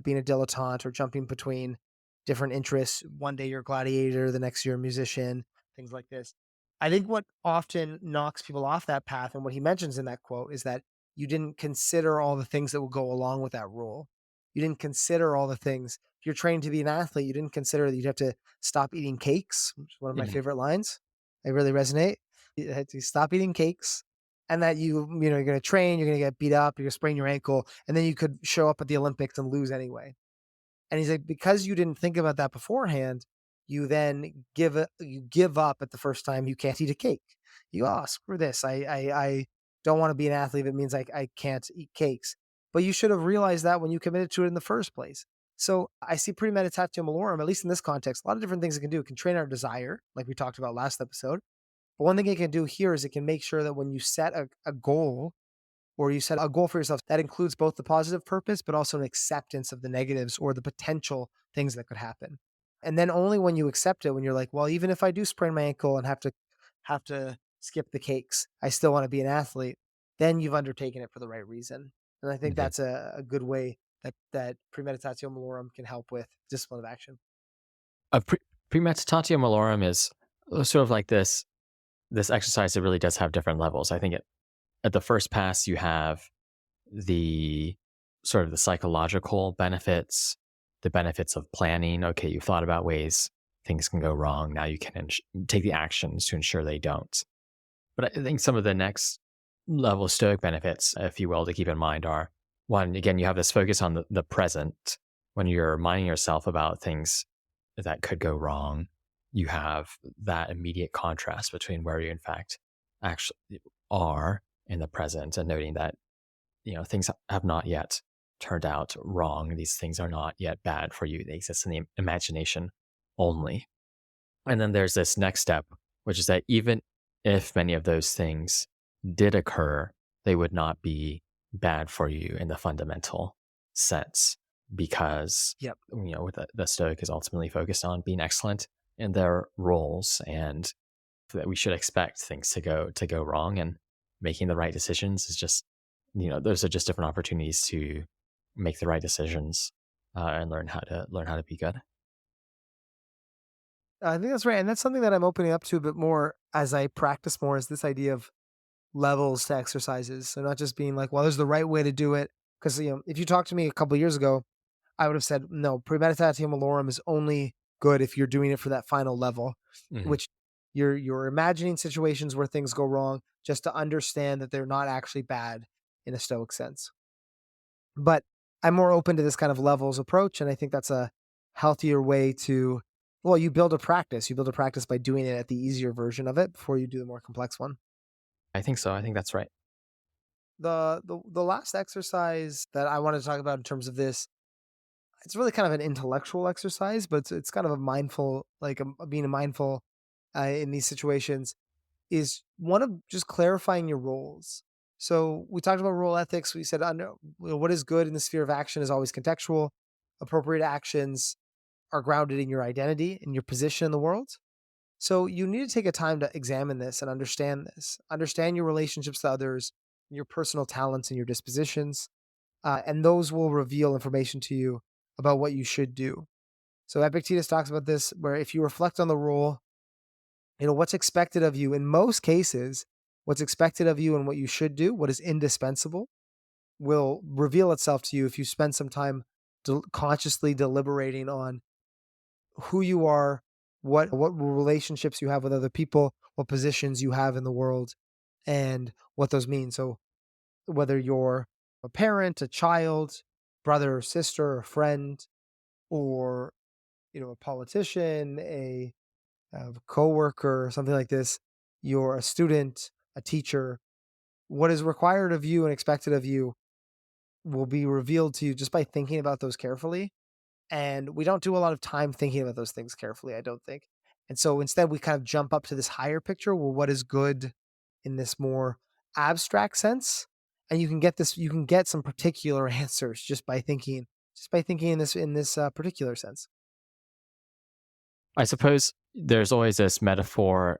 being a dilettante or jumping between different interests. One day you're a gladiator, the next you're a musician, things like this. I think what often knocks people off that path, and what he mentions in that quote, is that you didn't consider all the things that will go along with that role. You didn't consider all the things. If you're trained to be an athlete, you didn't consider that you'd have to stop eating cakes, which is one of my Mhm. favorite lines. They really resonate. You had to stop eating cakes, and that you're going to train, you're going to get beat up, you're going to sprain your ankle, and then you could show up at the Olympics and lose anyway. And he's like, because you didn't think about that beforehand, you give up at the first time you can't eat a cake. You screw this. I don't want to be an athlete if it means I can't eat cakes. But you should have realized that when you committed to it in the first place. So I see Premeditatio Malorum, at least in this context, a lot of different things it can do. It can train our desire, like we talked about last episode. But one thing it can do here is it can make sure that when you set a goal, or you set a goal for yourself that includes both the positive purpose, but also an acceptance of the negatives or the potential things that could happen. And then only when you accept it, when you're like, well, even if I do sprain my ankle and have to skip the cakes, I still want to be an athlete, then you've undertaken it for the right reason. And I think Mhm. that's a good way that Premeditatio Malorum can help with discipline of action. A premeditatio malorum is sort of like this exercise that really does have different levels. I think at the first pass you have the sort of the psychological benefits, the benefits of planning. Okay, you've thought about ways things can go wrong. Now you can take the actions to ensure they don't. But I think some of the next level stoic benefits, if you will, to keep in mind are, one, again, you have this focus on the present when you're reminding yourself about things that could go wrong. you have that immediate contrast between where you in fact actually are in the present, and noting that, things have not yet turned out wrong. These things are not yet bad for you. They exist in the imagination only. And then there's this next step, which is that even if many of those things did occur, they would not be bad for you in the fundamental sense, because, Yep. what the Stoic is ultimately focused on being excellent in their roles, and that we should expect things to go wrong, and making the right decisions is just, those are just different opportunities to make the right decisions, and learn how to be good. I think that's right. And that's something that I'm opening up to a bit more as I practice more, is this idea of levels to exercises. So not just being like, well, there's the right way to do it. Because, if you talked to me a couple years ago, I would have said, no, Praemeditatio Malorum is only good if you're doing it for that final level, Hmm. which you're imagining situations where things go wrong just to understand that they're not actually bad in a Stoic sense. But I'm more open to this kind of levels approach, and I think that's a healthier way to, well, you build a practice. You build a practice by doing it at the easier version of it before you do the more complex one. I think so. I think that's right. The last exercise that I want to talk about in terms of this, it's really kind of an intellectual exercise, but it's kind of a mindful, like being a mindful in these situations, is one of just clarifying your roles. So we talked about role ethics. We said what is good in the sphere of action is always contextual. Appropriate actions are grounded in your identity and your position in the world. So you need to take a time to examine this and understand this. Understand your relationships to others, your personal talents and your dispositions, and those will reveal information to you about what you should do. So Epictetus talks about this, where if you reflect on the role, what's expected of you in most cases, what's expected of you and what you should do, what is indispensable, will reveal itself to you if you spend some time consciously deliberating on who you are, what relationships you have with other people, what positions you have in the world, and what those mean. So whether you're a parent, a child, brother or sister, a friend, or a politician, a coworker, something like this, you're a student, a teacher, what is required of you and expected of you will be revealed to you just by thinking about those carefully. And we don't do a lot of time thinking about those things carefully, I don't think. And so instead, we kind of jump up to this higher picture. Well, what is good in this more abstract sense? And you can get some particular answers just by thinking in this particular sense. I suppose there's always this metaphor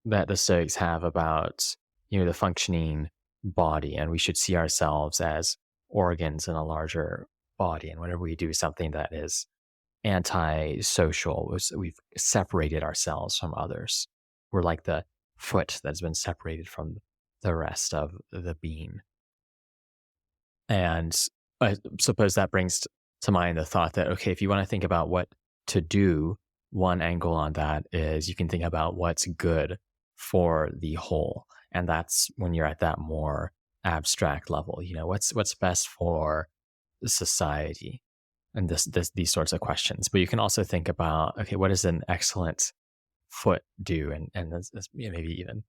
that the Stoics have about, the functioning body, and we should see ourselves as organs in a larger body. And whenever we do something that is anti-social, we've separated ourselves from others. We're like the foot that's been separated from the rest of the being. And I suppose that brings to mind the thought that, okay, if you want to think about what to do, one angle on that is you can think about what's good for the whole. And that's when you're at that more abstract level. What's best for society, and these sorts of questions. But you can also think about, okay, what does an excellent foot do? And maybe even,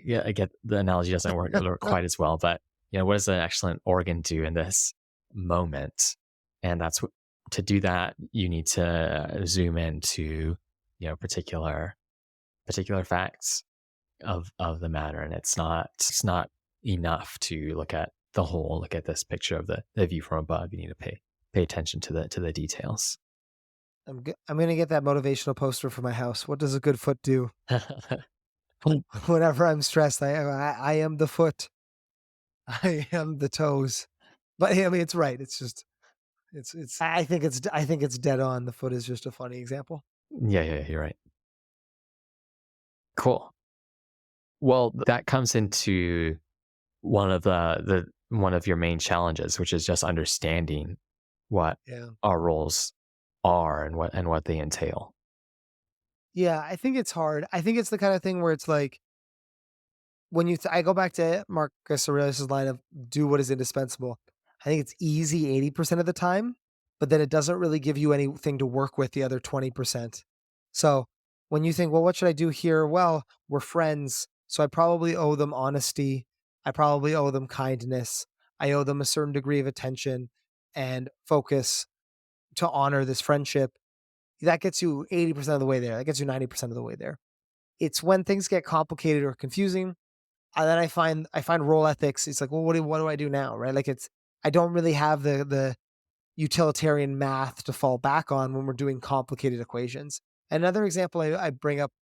yeah, I get the analogy doesn't work quite as well, but what does an excellent organ do in this moment? And to do that, you need to zoom into, particular facts of the matter. And it's not enough to look at the whole, look at this picture of the view from above. You need to pay attention to the details. I'm gonna get that motivational poster for my house. What does a good foot do? Whenever I'm stressed, I am the foot. I am the toes. But I mean, it's right. It's just it's. I think it's dead on. The foot is just a funny example. Yeah, yeah, you're right. Cool. Well, that comes into one of your main challenges, which is just understanding what Yeah. our roles are, and what they entail. Yeah, I think it's hard. I think it's the kind of thing where it's like when I go back to Marcus Aurelius's line of "do what is indispensable." I think it's easy 80% of the time, but then it doesn't really give you anything to work with the other 20%. So when you think, well, what should I do here? Well, we're friends, so I probably owe them honesty. I probably owe them kindness. I owe them a certain degree of attention and focus to honor this friendship. That gets you 80% of the way there. That gets you 90% of the way there. It's when things get complicated or confusing, and then I find role ethics. It's like, well, what do I do now, right? Like I don't really have the utilitarian math to fall back on when we're doing complicated equations. Another example I bring up,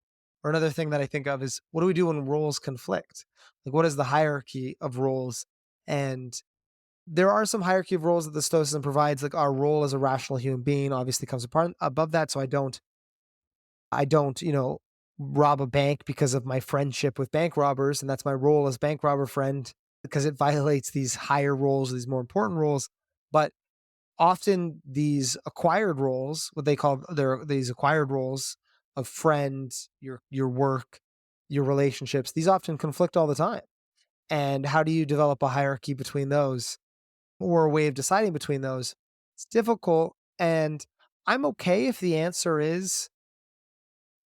or another thing that I think of, is what do we do when roles conflict? Like, what is the hierarchy of roles? And there are some hierarchy of roles that the Stoicism provides. Like, our role as a rational human being obviously comes apart above that. So I don't, rob a bank because of my friendship with bank robbers, and that's my role as bank robber friend because it violates these higher roles, these more important roles. But often these acquired roles, what they call these acquired roles of friend, your work, your relationships, these often conflict all the time. And how do you develop a hierarchy between those or a way of deciding between those? It's difficult. And I'm okay if the answer is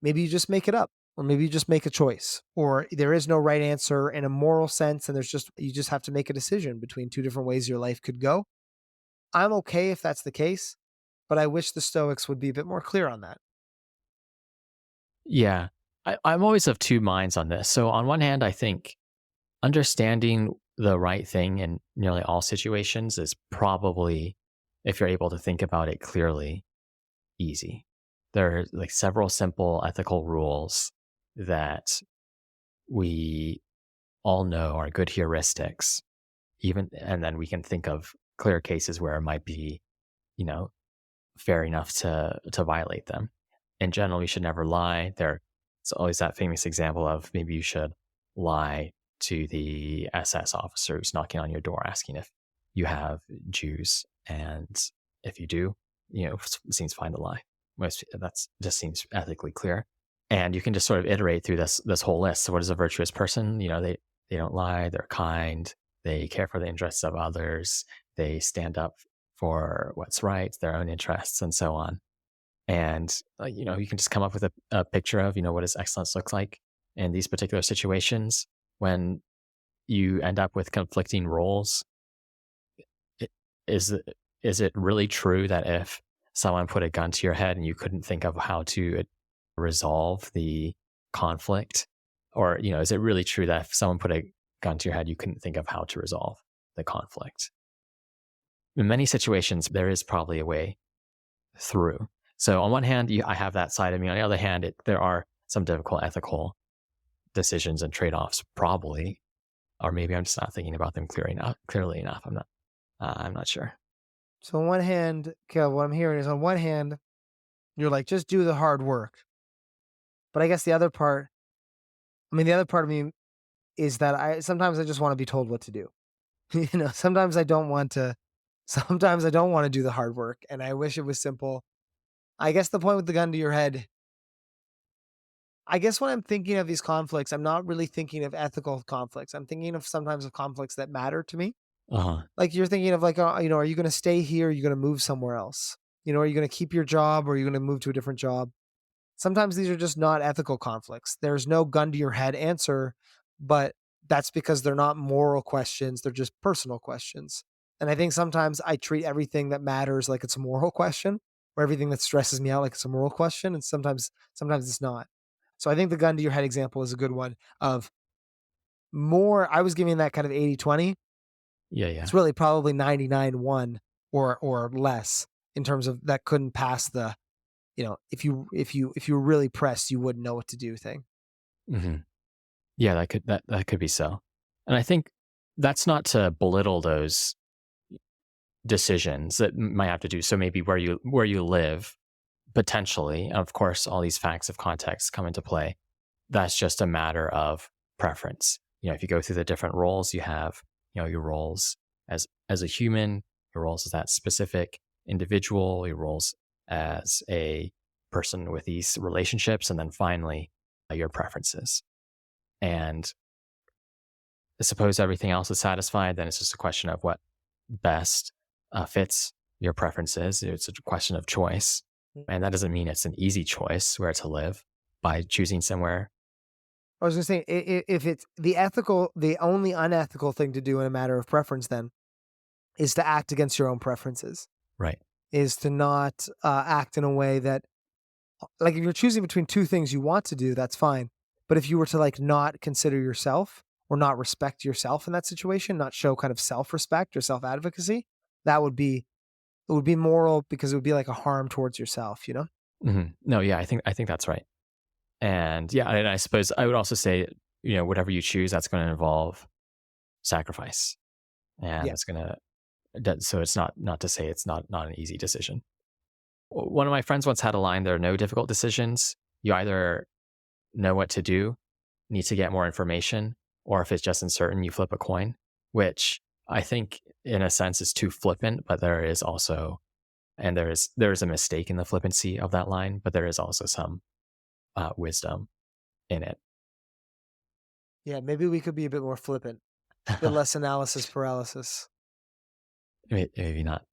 maybe you just make it up, or maybe you just make a choice, or there is no right answer in a moral sense. And you just have to make a decision between two different ways your life could go. I'm okay if that's the case, but I wish the Stoics would be a bit more clear on that. Yeah. I'm always of two minds on this. So, on one hand, I think understanding the right thing in nearly all situations is probably, if you're able to think about it clearly, easy. There are like several simple ethical rules that we all know are good heuristics, and then we can think of clear cases where it might be, you know, fair enough to violate them. In general, you should never lie. There's always that famous example of maybe you should lie to the SS officer who's knocking on your door asking if you have Jews, and if you do, it seems fine to lie. That's just seems ethically clear, and you can just sort of iterate through this whole list. So, what is a virtuous person? They don't lie. They're kind. They care for the interests of others. They stand up for what's right, their own interests, and so on. And you can just come up with a picture of what does excellence look like in these particular situations. When you end up with conflicting roles, i- is is it really true that if someone put a gun to your head and you couldn't think of how to resolve the conflict, or is it really true that if someone put a gun to your head you couldn't think of how to resolve the conflict? In many situations there is probably a way through. So on one hand, I have that side of me. On the other hand, there are some difficult ethical decisions and trade-offs, probably, or maybe I'm just not thinking about them clearly enough. I'm not sure. So on one hand, Kel, what I'm hearing is, on one hand, you're like, just do the hard work. But I guess the other part of me is that sometimes I just want to be told what to do. Sometimes I don't want to. Sometimes I don't want to do the hard work, and I wish it was simple. I guess the point with the gun to your head, I guess when I'm thinking of these conflicts, I'm not really thinking of ethical conflicts. I'm thinking of sometimes of conflicts that matter to me. Uh-huh. Like, you're thinking of, like, are you going to stay here? Or are you going to move somewhere else? Are you going to keep your job, or are you going to move to a different job? Sometimes these are just not ethical conflicts. There's no gun to your head answer, but that's because they're not moral questions. They're just personal questions. And I think sometimes I treat everything that matters like it's a moral question, or everything that stresses me out like it's a moral question. And sometimes it's not. So I think the gun to your head example is a good one of more. I was giving that kind of 80-20. Yeah, yeah. It's really probably 99-1 or less, in terms of that couldn't pass the, if you were really pressed, you wouldn't know what to do thing. Hmm. Yeah, that could be so. And I think that's not to belittle those decisions that might have to do. So maybe where you live, potentially, and of course, all these facts of context come into play. That's just a matter of preference. If you go through the different roles you have, your roles as a human, your roles as that specific individual, your roles as a person with these relationships, and then finally your preferences. And suppose everything else is satisfied, then it's just a question of what best fits your preferences. It's a question of choice. And that doesn't mean it's an easy choice where to live. by choosing somewhere. I was going to say, if it's the only unethical thing to do in a matter of preference, then is to act against your own preferences, Right. is to not act in a way that, like, if you're choosing between two things you want to do, that's fine. But if you were to like not consider yourself or not respect yourself in that situation, not show kind of self-respect or self-advocacy, that would be it would be moral because it would be like a harm towards yourself, you know? No, yeah, I think that's right. And yeah, and I suppose I would also say, whatever you choose, that's going to involve sacrifice, and Yeah. that's going to so it's not to say it's not an easy decision. One of my friends once had a line: "There are no difficult decisions. You either know what to do, need to get more information, or if it's just uncertain, you flip a coin." Which I think, in a sense, is too flippant, but there is also, and there is a mistake in the flippancy of that line, but there is also some wisdom in it. Yeah, maybe we could be a bit more flippant, a bit less analysis paralysis. Maybe not.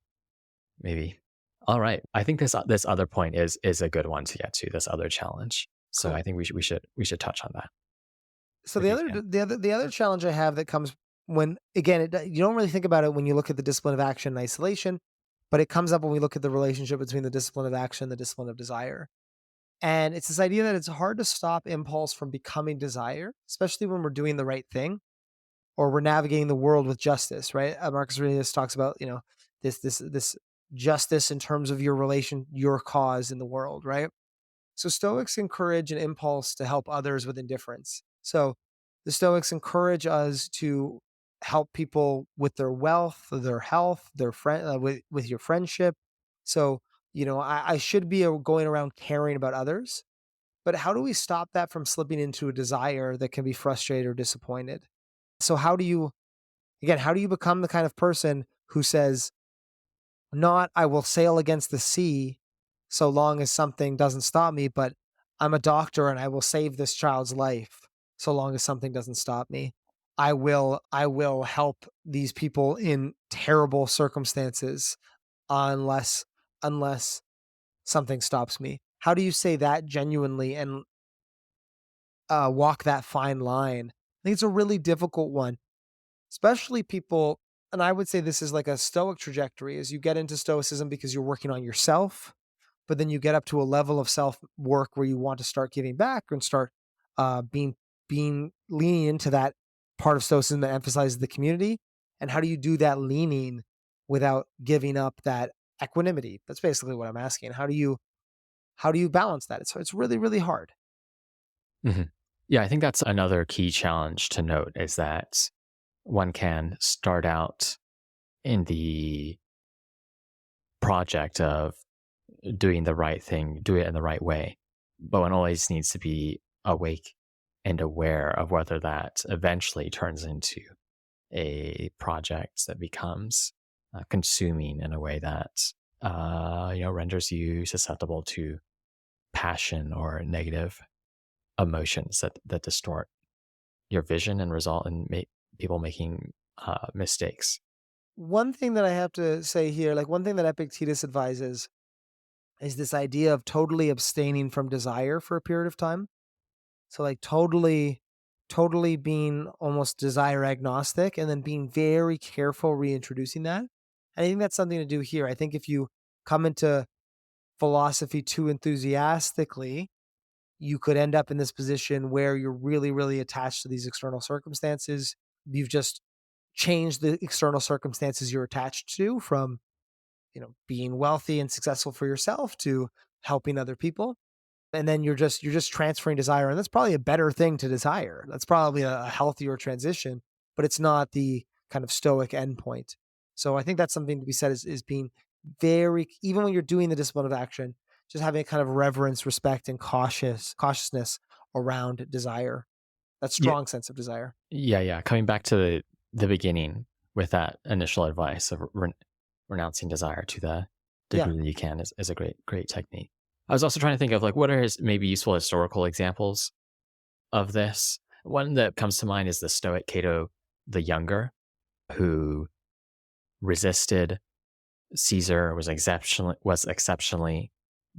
Maybe. All right. I think this other point is a good one to get to. This other challenge. So Cool. I think we should touch on that So if the you other can. the other challenge I have that comes when, again, you don't really think about it when you look at the discipline of action in isolation, but it comes up when we look at the relationship between the discipline of action and the discipline of desire. And it's this idea that it's hard to stop impulse from becoming desire, especially when we're doing the right thing or we're navigating the world with justice, right? Marcus Aurelius talks about, this justice in terms of your cause in the world, right? So Stoics encourage an impulse to help others with indifference. So the Stoics encourage us to help people with their wealth, their health, their friend, with your friendship. So, I should be going around caring about others, but how do we stop that from slipping into a desire that can be frustrated or disappointed? So how do you become the kind of person who says, not, I will sail against the sea so long as something doesn't stop me, but I'm a doctor and I will save this child's life so long as something doesn't stop me. I will help these people in terrible circumstances unless unless something stops me. How do you say that genuinely and walk that fine line? I think it's a really difficult one, especially people, and I would say this is like a stoic trajectory as you get into stoicism because you're working on yourself, but then you get up to a level of self work where you want to start giving back and start being leaning into that part of stoicism that emphasizes the community. And how do you do that leaning without giving up that equanimity? That's basically what I'm asking. How do you balance that? It's really, really hard. Mhm. Yeah, I think that's another key challenge to note is that one can start out in the project of doing the right thing, do it in the right way, but one always needs to be awake and aware of whether that eventually turns into a project that becomes consuming in a way that renders you susceptible to passion or negative emotions that distort your vision and result in people making mistakes. One thing that I have to say here, like one thing that Epictetus advises is this idea of totally abstaining from desire for a period of time. So like totally being almost desire agnostic and then being very careful reintroducing that. And I think that's something to do here. I think if you come into philosophy too enthusiastically, you could end up in this position where you're really, really attached to these external circumstances. You've just changed the external circumstances you're attached to from, being wealthy and successful for yourself to helping other people. And then you're just transferring desire, and that's probably a better thing to desire. That's probably a healthier transition, but it's not the kind of stoic endpoint. So I think that's something to be said is being very, even when you're doing the discipline of action, just having a kind of reverence, respect, and cautiousness around desire. That Yeah, strong sense of desire. yeah. Coming back to the beginning with that initial advice of renouncing desire to the Yeah. degree that you can is a great technique. I was also trying to think of like what are maybe useful historical examples of this. One that comes to mind is the Stoic Cato the Younger, who resisted Caesar, was exceptionally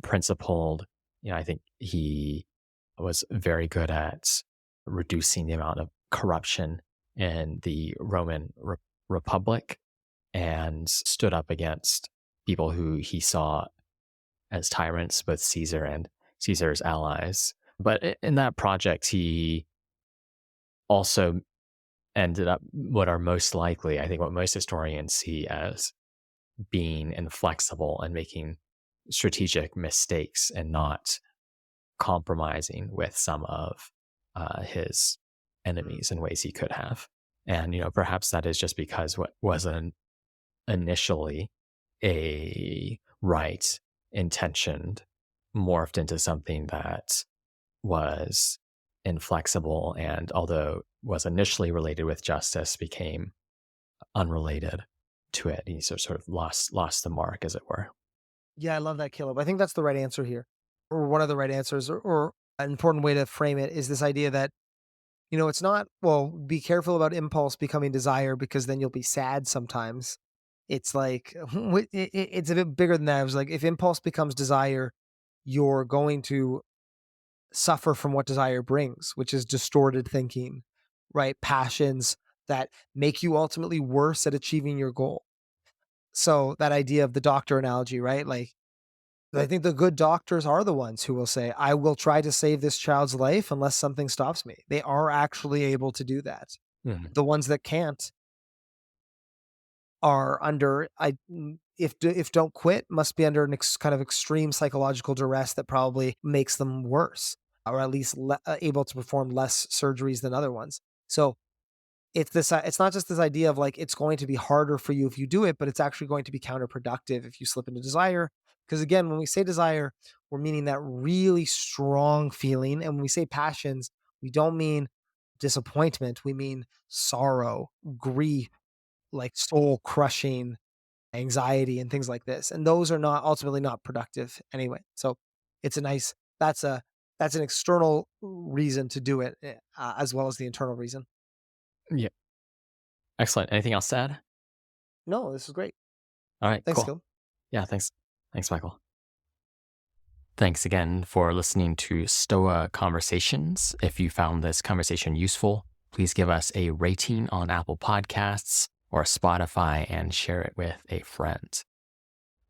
principled. I think he was very good at reducing the amount of corruption in the Roman Republic and stood up against people who he saw as tyrants, both Caesar and Caesar's allies. But in that project, he also ended up what are most likely, I think, what most historians see as being inflexible and making strategic mistakes and not compromising with some of his enemies in ways he could have. And, perhaps that is just because what was initially a right intentioned morphed into something that was inflexible and, although was initially related with justice, became unrelated to it. He sort of lost the mark, as it were. Yeah, I love that, Caleb. I think that's the right answer here, or one of the right answers, or an important way to frame it is this idea that, it's not, well, be careful about impulse becoming desire because then you'll be sad sometimes. It's like, it's a bit bigger than that. It was like, if impulse becomes desire, you're going to suffer from what desire brings, which is distorted thinking, right? Passions that make you ultimately worse at achieving your goal. So that idea of the doctor analogy, right? Like, I think the good doctors are the ones who will say, I will try to save this child's life unless something stops me. They are actually able to do that. Mhm. The ones that can't are under, if don't quit, must be under an kind of extreme psychological duress that probably makes them worse, or at least able to perform less surgeries than other ones. So it's this, it's not just this idea of like, it's going to be harder for you if you do it, but it's actually going to be counterproductive if you slip into desire. Because again, when we say desire, we're meaning that really strong feeling. And when we say passions, we don't mean disappointment. We mean sorrow, grief, like soul crushing anxiety and things like this. And those are not ultimately not productive anyway. So it's a nice, that's an external reason to do it, as well as the internal reason. Yeah. Excellent. Anything else to add? No, this is great. All right, Thanks, cool. Gil. Yeah, thanks. Thanks, Michael. Thanks again for listening to Stoa Conversations. If you found this conversation useful, please give us a rating on Apple Podcasts or Spotify and share it with a friend.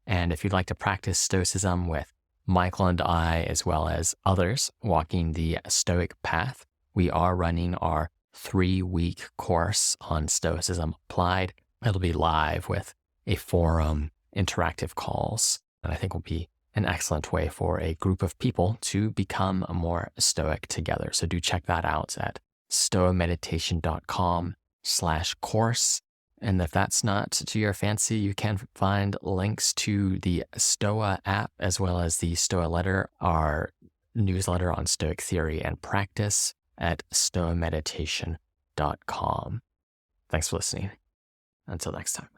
And if you'd like to practice Stoicism with Michael and I, as well as others walking the Stoic path, we are running our 3-week course on Stoicism Applied. It'll be live with a forum, interactive calls, and I think will be an excellent way for a group of people to become more Stoic together. So do check that out at stoameditation.com/course. And if that's not to your fancy, you can find links to the Stoa app as well as the Stoa letter, our newsletter on Stoic theory and practice, at stoameditation.com. Thanks for listening. Until next time.